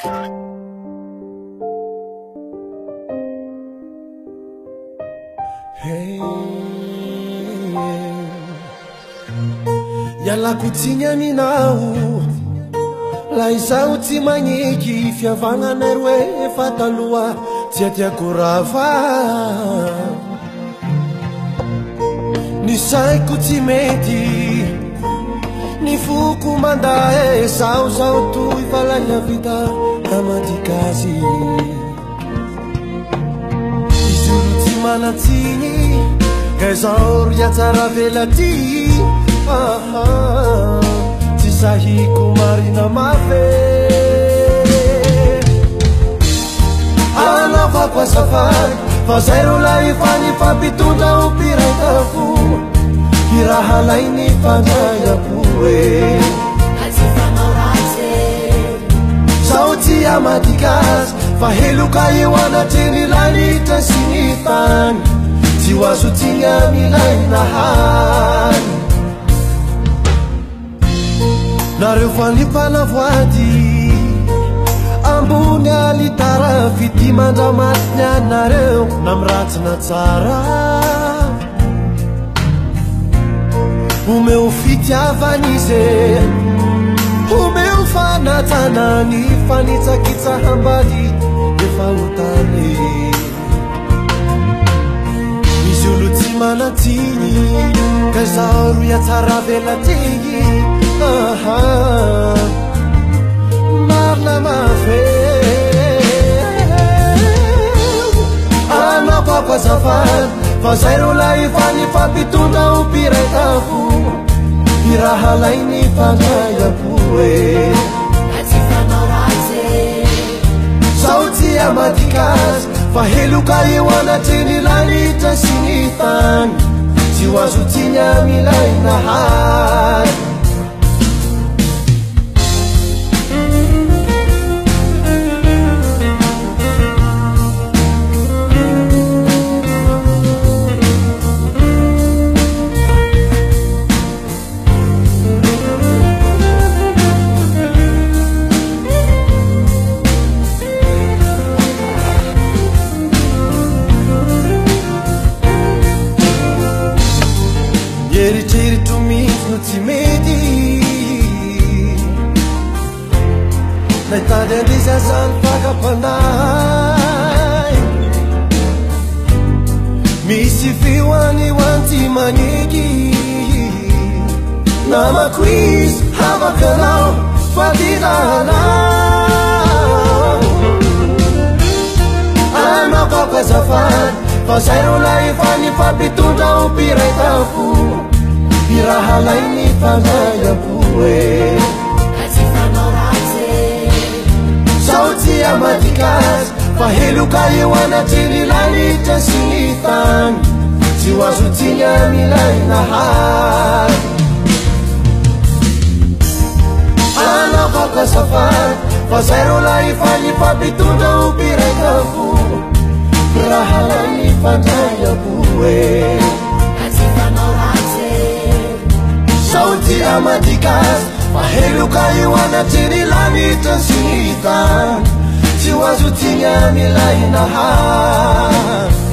Ialakotsiny aminao la izaho tsy magneky fiavagnana roe fa taloha tsy atiako rava ny saiko tsy mety ny foko mandae zao toy fa laina vita amadika azy izy olo tsy manatsiny ka izao ry atsara velaty tsy sahiko marina mafe anaovako azafady fa zay ro la efa nifampitondra ho mpiraitako i raha lainy fandraiako e zaho tsy amadikazy fa heloka eo anatreny lanitra sy ny tany tsy ho azotsiny amilaina hany nareo fanipana voady ambony alitara fity mandramatiny anareo namiratsina tsara omeo fitiavanize omeo fanatsanany fanitsakitsahambady efa hotany izy olo tsy manatsiny ka zao ro iatsara velatigny marina mafe anaopako azafady fa zay ro la efa nifampitondra ho mpiraitako i raha lainy fandraiako e zaho tsy amadikazy fa heloka eo anatreny lanitra sy ny tany tsy ho azotsiny amilaina hany eritreritro misy no tsy mety nahitady andisa zany fakapanay misy fioany hoantsy magneky namako izy havakanao fadinanao anaopako azafady fa zay ro la efa nifampitondra ho mpiraitako i raha lainy fandraiako e zaho tsy amadikazy fa heloka eo anatreny lanitra sy ny tany tsy ho azotsiny amilaina hany anaovako azafady fa zay ro la efa nifampitondra ho mpiraitako raha lainy fandraiako e zaho tsy amadikazy fa heloka eo anatreny lanitra sy ny tany tsy ho azotsiny amilaina hany